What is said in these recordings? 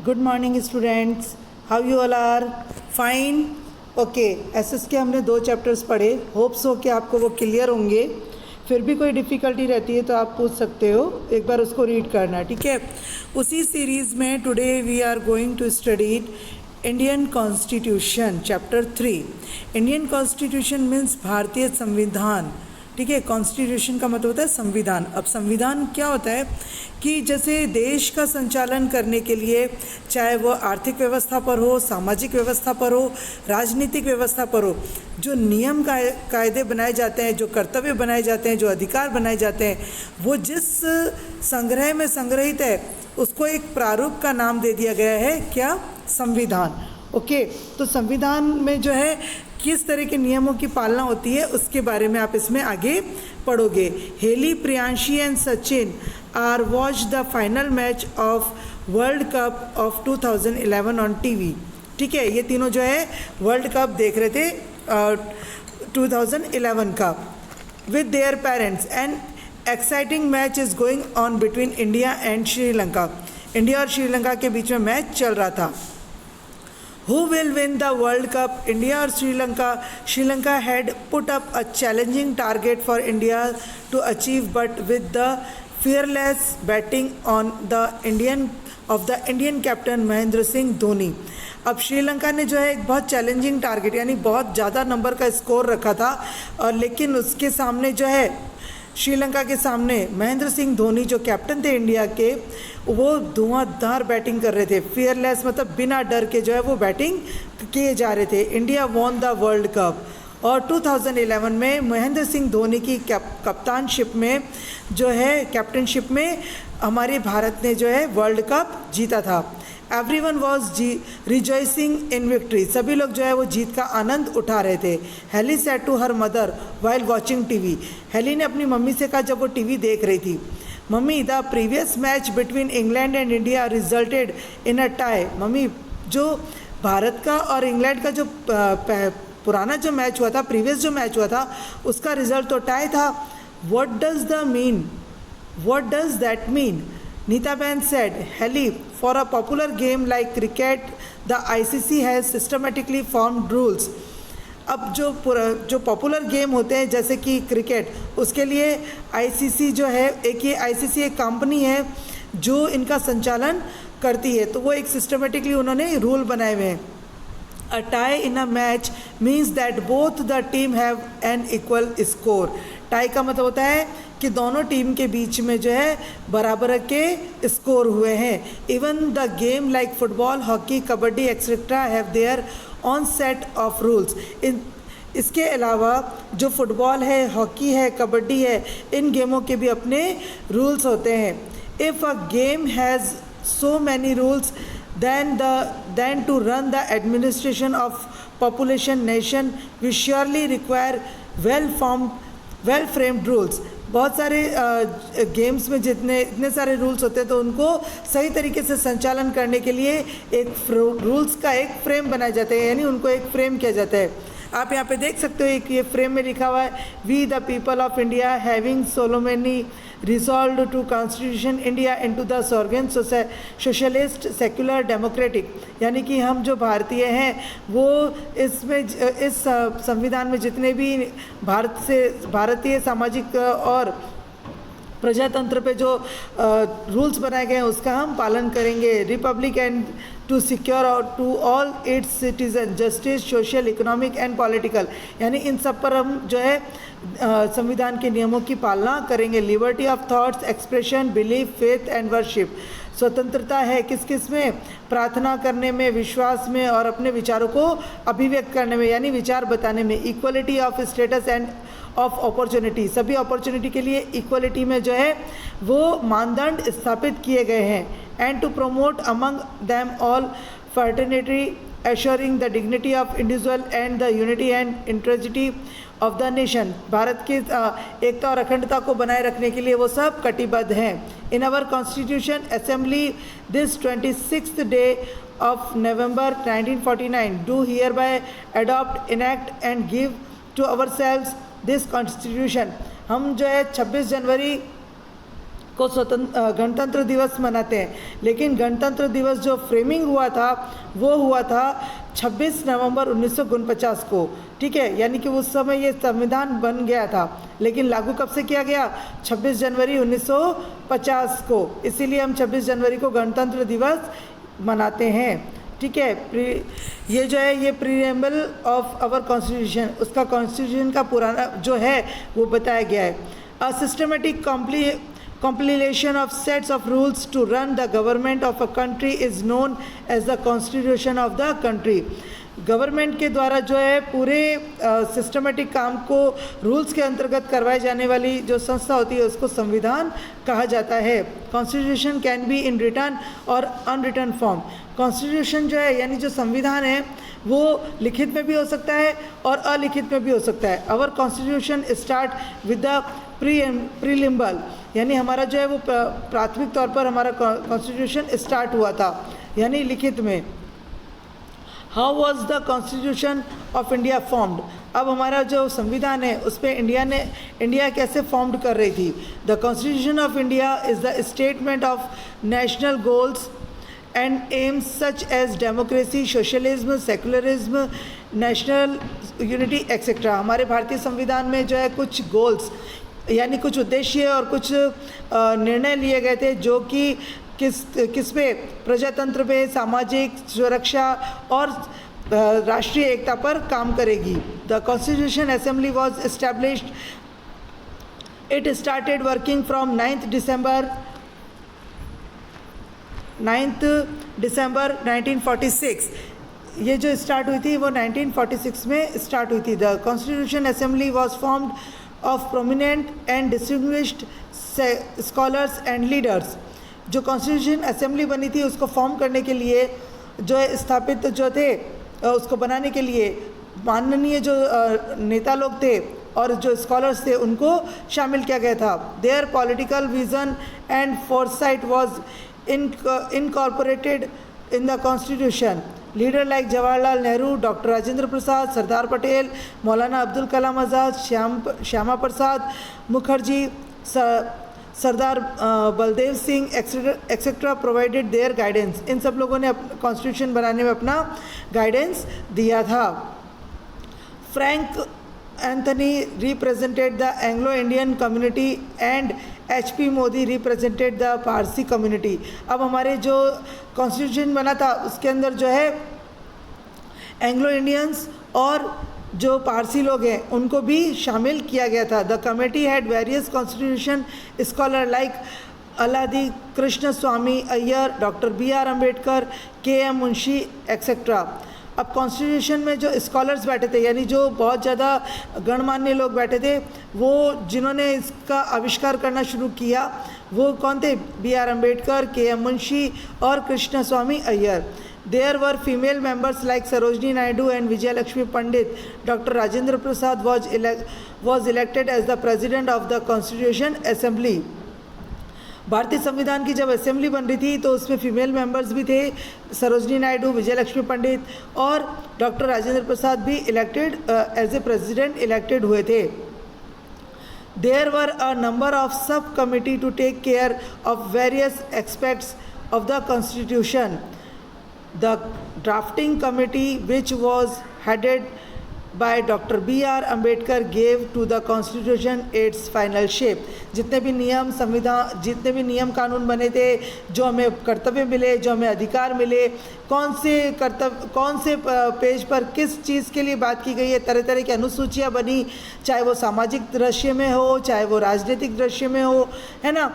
Good morning students, how you all are? Fine. Okay, SS के हमने 2 chapters पढ़े. Hopes हो कि आपको वो क्लियर होंगे. फिर भी कोई डिफ़िकल्टी रहती है तो आप पूछ सकते हो, एक बार उसको रीड करना, ठीक है. उसी सीरीज़ में today we are going to study Indian constitution chapter 3. Indian constitution means भारतीय संविधान. ठीक है, कॉन्स्टिट्यूशन का मतलब होता है संविधान. अब संविधान क्या होता है कि जैसे देश का संचालन करने के लिए, चाहे वो आर्थिक व्यवस्था पर हो, सामाजिक व्यवस्था पर हो, राजनीतिक व्यवस्था पर हो, जो नियम कायदे बनाए जाते हैं, जो कर्तव्य बनाए जाते हैं, जो अधिकार बनाए जाते हैं, वो जिस संग्रह में संग्रहित है उसको एक प्रारूप का नाम दे दिया गया है. क्या? संविधान. ओके, तो संविधान में जो है किस तरह के नियमों की पालना होती है उसके बारे में आप इसमें आगे पढ़ोगे. Hailey, Priyanshi and Sachin are watch the final match of World Cup of 2011 on TV. ठीक है, ये तीनों जो है वर्ल्ड कप देख रहे थे 2011 का with their parents. And exciting match is going on between India and Sri Lanka. India और श्रीलंका के बीच में मैच चल रहा था. Who will win the World Cup, India or Sri Lanka? Sri Lanka had put up a challenging target for India to achieve, but with the fearless batting on the Indian captain Mahendra Singh Dhoni. अब श्रीलंका ने जो है एक बहुत challenging target यानी बहुत ज़्यादा number का स्कोर रखा था, और लेकिन उसके सामने जो है श्रीलंका के सामने महेंद्र सिंह धोनी जो कैप्टन थे इंडिया के, वो धुआंधार बैटिंग कर रहे थे. फियरलेस मतलब बिना डर के जो है वो बैटिंग किए जा रहे थे. India won the world cup. और 2011 में महेंद्र सिंह धोनी की कप्तानशिप में जो है कैप्टनशिप में हमारे भारत ने जो है वर्ल्ड कप जीता था. Everyone was rejoicing in victory. सभी लोग जो है वो जीत का आनंद उठा रहे थे. Hailey said to her mother while watching TV. Hailey ने अपनी मम्मी से कहा जब वो टीवी देख रही थी, mummy the previous match between England and India resulted in a tie. Mummy, जो भारत का और इंग्लैंड का जो पुराना जो मैच हुआ था, प्रीवियस जो मैच हुआ था, उसका रिजल्ट तो टाई था. What does that mean? Neetaben said, Heli, for a popular game like cricket, the ICC has systematically formed rules. अब जो पॉपुलर गेम होते हैं जैसे कि क्रिकेट, उसके लिए आईसीसी जो है ये आईसीसी एक कंपनी है जो इनका संचालन करती है, तो वो एक सिस्टमेटिकली उन्होंने रूल बनाए हुए हैं. A tie in a match means that both the team have an equal score. Tie का मतलब होता है कि दोनों टीम के बीच में जो है बराबर के स्कोर हुए हैं. Even the game like football, hockey, kabaddi etcetera have their on set of rules. इसके अलावा जो फुटबॉल है, हॉकी है, कबड्डी है, इन गेमों के भी अपने रूल्स होते हैं. If a game has so many rules then to run the administration of population nation we surely require well framed rules. बहुत सारे गेम्स में इतने सारे रूल्स होते हैं, तो उनको सही तरीके से संचालन करने के लिए एक रूल्स का एक फ्रेम बनाया जाता है, यानी उनको एक फ्रेम किया जाता है. आप यहाँ पे देख सकते हो, ये फ्रेम में लिखा हुआ है, we the people of India having solemnly resolved to constitution India into the sovereign socialist secular democratic. यानी कि हम जो भारतीय हैं वो इस संविधान में जितने भी भारतीय सामाजिक और प्रजातंत्र पे जो रूल्स बनाए गए हैं उसका हम पालन करेंगे. रिपब्लिक एंड टू सिक्योर और to all its citizen justice social economic and political. यानी इन सब पर हम जो है संविधान के नियमों की पालना करेंगे. Liberty of thoughts, expression, belief, faith and worship. स्वतंत्रता है किस में? प्रार्थना करने में, विश्वास में और अपने विचारों को अभिव्यक्त करने में, यानी विचार बताने में. Equality of status end of opportunity. सभी अपॉर्चुनिटी के लिए इक्वलिटी में जो है वो मानदंड स्थापित किए गए हैं. And to promote among them all fraternity assuring the dignity of individual and the unity and integrity of the nation. भारत की एकता और अखंडता को बनाए रखने के लिए वो सब कटिबद्ध हैं. In our constitution assembly this 26th day of November 1949 do hereby adopt, enact and give to ourselves this constitution. हम जो है 26 जनवरी को गणतंत्र दिवस मनाते हैं, लेकिन गणतंत्र दिवस जो फ्रेमिंग हुआ था वो हुआ था 26 नवंबर 1949 को, ठीक है। यानी कि उस समय ये संविधान बन गया था, लेकिन लागू कब से किया गया? 26 जनवरी 1950 को। इसीलिए हम 26 जनवरी को गणतंत्र दिवस मनाते हैं, ठीक है। ये जो है ये प्रीएम्बल ऑफ आवर कॉन्स्टिट्यूशन, उसका कॉन्स्टिट्यूशन का पुराना जो है वो बताया गया है। A systematic compilation of sets of rules to run the government of a country is known as the constitution of the country। Government के द्वारा जो है पूरे सिस्टमेटिक काम को रूल्स के अंतर्गत करवाई जाने वाली जो संस्था होती है उसको संविधान कहा जाता है। Constitution can be in written और अनरिटन फॉर्म। कॉन्स्टिट्यूशन जो है यानी जो संविधान है वो लिखित में भी हो सकता है और अलिखित में भी हो सकता है। Our constitution start with the preamble, यानी हमारा जो है वो प्राथमिक तौर पर हमारा कॉन्स्टिट्यूशन स्टार्ट हुआ था यानी लिखित में। How was the constitution of India formed? अब हमारा जो संविधान है उस पर इंडिया कैसे फॉर्म्ड कर रही थी? The constitution of India is the statement of national goals and aims such as democracy, socialism, secularism, national unity etc। हमारे भारतीय संविधान में जो है कुछ गोल्स यानी कुछ उद्देश्य और कुछ निर्णय लिए गए थे जो कि किस पे? प्रजातंत्र पे, सामाजिक सुरक्षा और राष्ट्रीय एकता पर काम करेगी। The constitution assembly was established, it started working from 9 दिसंबर 1946। ये जो स्टार्ट हुई थी वो 1946 में स्टार्ट हुई थी। The constitution assembly was formed of prominent and distinguished scholars and leaders. जो कॉन्स्टिट्यूशन असेंबली बनी थी उसको फॉर्म करने के लिए जो स्थापित जो थे उसको बनाने के लिए माननीय जो नेता लोग थे और जो स्कॉलर्स थे उनको शामिल किया गया था। Their political vision and foresight was incorporated in the constitution। Leader like Jawaharlal Nehru, doctor Rajendra Prasad, Sardar Patel, Maulana Abdul Kalam Azad, Shyama Prasad Mukherjee, Sardar Baldev Singh etcetera provided their guidance. इन सब लोगों ने कॉन्स्टिट्यूशन बनाने में अपना गाइडेंस दिया था। Frank Anthony represented the Anglo Indian community and HP Modi represented the Parsi community. अब हमारे जो कॉन्स्टिट्यूशन बना था उसके अंदर जो है एंग्लो इंडियंस और जो पारसी लोग हैं उनको भी शामिल किया गया था। The committee had various constitution scholar like अलादी Krishna Swami Iyer, doctor BR Ambedkar, KM Munshi etcetera. अब कॉन्स्टिट्यूशन में जो स्कॉलर्स बैठे थे यानी जो बहुत ज़्यादा गणमान्य लोग बैठे थे वो जिन्होंने इसका आविष्कार करना शुरू किया वो कौन थे? BR अम्बेडकर, KM मुंशी और Krishna Swami Iyer. There were female members like Sarojini Naidu and Vijayalakshmi Pandit. Doctor Rajendra Prasad was elected as the president of the constitution assembly. भारतीय संविधान की जब असेंबली बन रही थी तो उसमें फीमेल मेंबर्स भी थे, सरोजनी नायडू, विजयलक्ष्मी पंडित और डॉक्टर राजेंद्र प्रसाद भी elected as a president elected हुए थे। There were a number of sub committee to take care of various aspects of the constitution. The drafting committee which was headed by Dr. B.R. Ambedkar gave to the Constitution its final shape। जितने भी नियम कानून बने थे, जो हमें कर्तव्य मिले, जो हमें अधिकार मिले, कौन से पेज पर किस चीज़ के लिए बात की गई है, तरह तरह की अनुसूचियाँ बनी, चाहे वो सामाजिक दृश्य में हो, चाहे वो राजनीतिक दृश्य में हो, है ना,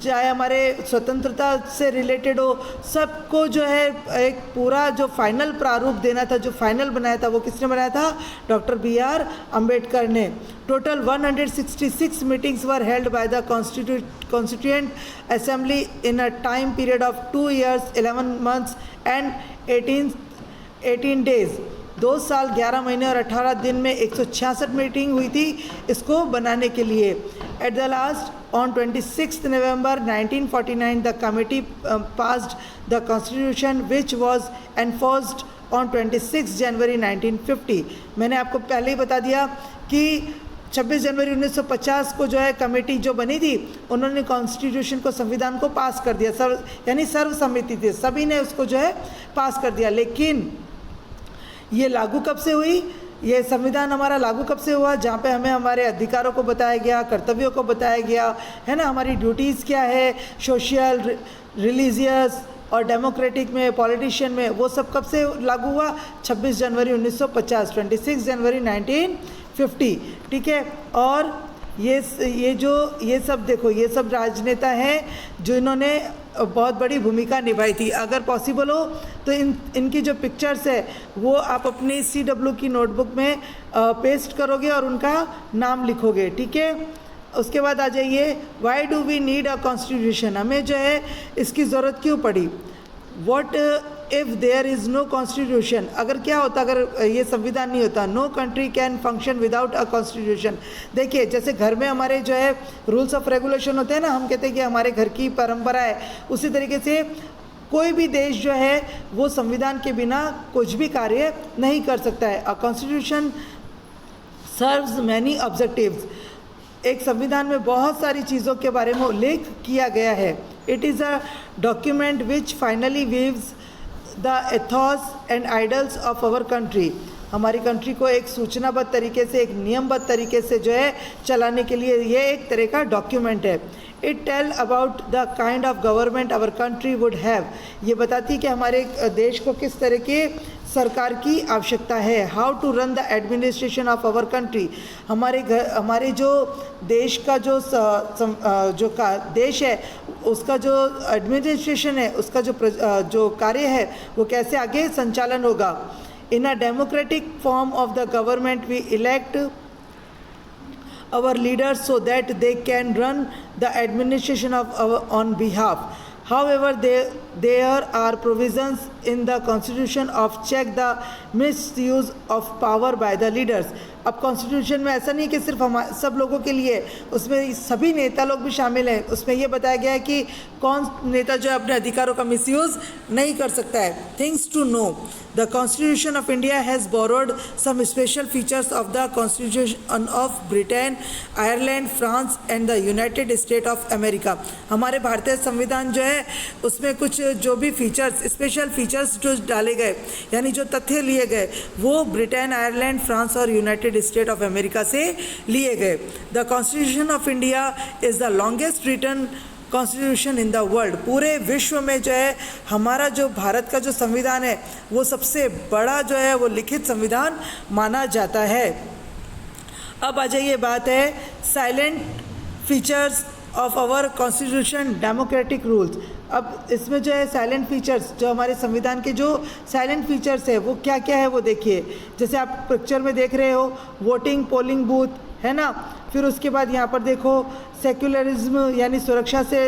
चाहे हमारे स्वतंत्रता से रिलेटेड हो, सबको जो है एक पूरा जो फाइनल प्रारूप देना था, जो फाइनल बनाया था वो किसने बनाया था? डॉक्टर BR अम्बेडकर ने। Total 166 meetings were held by the constituent assembly in a time period of 2 years 11 months and 18 days। 2 साल 11 महीने और 18 दिन में 166 मीटिंग हुई थी इसको बनाने के लिए। At the last on 26 November 1949 the committee passed the constitution which was enforced on 26 January 1950। मैंने आपको पहले ही बता दिया कि 26 जनवरी 1950 को जो है कमेटी जो बनी थी, उन्होंने कॉन्स्टिट्यूशन को, संविधान को पास कर दिया, यानी सर्वसम्मति थी, सभी ने उसको जो है पास कर दिया। लेकिन ये लागू कब से हुई? ये संविधान हमारा लागू कब से हुआ? जहाँ पे हमें हमारे अधिकारों को बताया गया, कर्तव्यों को बताया गया है ना, हमारी ड्यूटीज़ क्या है, सोशल, रिलीजियस और डेमोक्रेटिक में, पॉलिटिशियन में, वो सब कब से लागू हुआ? 26 जनवरी 1950, 26 जनवरी 1950, ठीक है। और ये सब देखो, ये सब राजनेता हैं जिन्होंने बहुत बड़ी भूमिका निभाई थी। अगर पॉसिबल हो तो इनकी जो पिक्चर्स है वो आप अपनी CW की नोटबुक में पेस्ट करोगे और उनका नाम लिखोगे, ठीक है। उसके बाद आ जाइए, why do we need a constitution, हमें जो है इसकी ज़रूरत क्यों पड़ी? What if there is no constitution, अगर क्या होता, अगर ये संविधान नहीं होता? No country can function without a constitution. देखिए, जैसे घर में हमारे जो है रूल्स ऑफ रेगुलेशन होते हैं ना, हम कहते हैं कि हमारे घर की परंपरा है, उसी तरीके से कोई भी देश जो है वो संविधान के बिना कुछ भी कार्य नहीं कर सकता है। A constitution serves many objectives, एक संविधान में बहुत सारी चीज़ों के बारे में उल्लेख किया गया है। It is a document which finally weaves the ethos and ideals of our country, हमारी कंट्री को एक सूचनाबद्ध तरीके से, एक नियमबद्ध तरीके से जो है चलाने के लिए ये एक तरह का डॉक्यूमेंट है। It tell about the kind of government our country would have, ये बताती है कि हमारे देश को किस तरह के सरकार की आवश्यकता है। How to run the administration of our country, हमारे जो देश का देश है उसका जो एडमिनिस्ट्रेशन है, उसका जो कार्य है वो कैसे आगे संचालन होगा। In a democratic form of the government we elect our leaders so that they can run the administration on behalf. However, there are provisions in the constitution of check the misuse of power by the leaders. अब constitution में ऐसा नहीं कि सिर्फ हम सब लोगों के लिए, उसमें सभी नेता लोग भी शामिल हैं। उसमें ये बताया गया है कि कौन नेता जो है अपने अधिकारों का मिसयूज़ नहीं कर सकता है। Things to know, the constitution of India has borrowed some special features of the constitution of Britain, Ireland, France and the United State of America. हमारे भारतीय संविधान जो है उसमें कुछ जो भी फीचर्स, स्पेशल फीचर्स जो डाले गए, यानी जो तथ्य लिए गए, वो ब्रिटेन, आयरलैंड, फ्रांस और यूनाइटेड स्टेट ऑफ अमेरिका से लिए गए। The constitution of India is the longest written constitution in the world, पूरे विश्व में जो है हमारा जो भारत का जो संविधान है वो सबसे बड़ा जो है वो लिखित संविधान माना जाता है। अब आ जाइए, बात है salient features of our constitution, democratic rules. अब इसमें जो है साइलेंट फीचर्स, जो हमारे संविधान के जो साइलेंट फीचर्स है वो क्या क्या है वो देखिए। जैसे आप पिक्चर में देख रहे हो, वोटिंग, पोलिंग बूथ है ना, फिर उसके बाद यहाँ पर देखो सेक्युलरिज्म यानी सुरक्षा से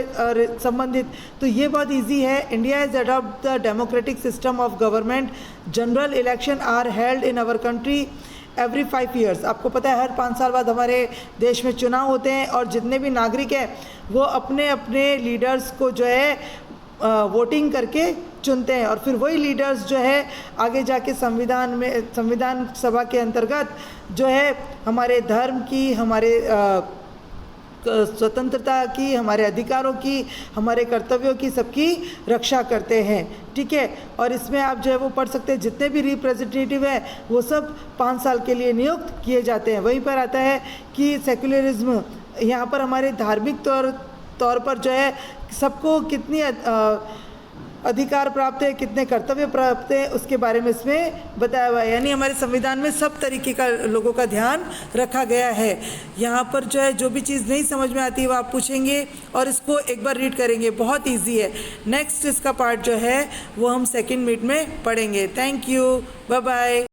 संबंधित, तो ये बहुत इजी है। India has adopt the democratic system of government, general election are held in our country every 5 years. आपको पता है हर 5 साल बाद हमारे देश में चुनाव होते हैं और जितने भी नागरिक हैं वो अपने अपने लीडर्स को जो है वोटिंग करके चुनते हैं और फिर वही लीडर्स जो है आगे जाके संविधान सभा के अंतर्गत जो है हमारे धर्म की, हमारे स्वतंत्रता की, हमारे अधिकारों की, हमारे कर्तव्यों की, सबकी रक्षा करते हैं, ठीक है। और इसमें आप जो है वो पढ़ सकते हैं, जितने भी रिप्रेजेंटेटिव हैं वो सब 5 साल के लिए नियुक्त किए जाते हैं। वहीं पर आता है कि सेक्युलरिज्म, यहाँ पर हमारे धार्मिक तौर पर जो है सबको कितनी अधिकार प्राप्त है, कितने कर्तव्य प्राप्त है, उसके बारे में इसमें बताया हुआ है। यानी हमारे संविधान में सब तरीके का लोगों का ध्यान रखा गया है। यहाँ पर जो है जो भी चीज़ नहीं समझ में आती है वो आप पूछेंगे और इसको एक बार रीड करेंगे, बहुत इजी है। नेक्स्ट इसका पार्ट जो है वो हम सेकंड मीट में पढ़ेंगे। Thank you, bye bye.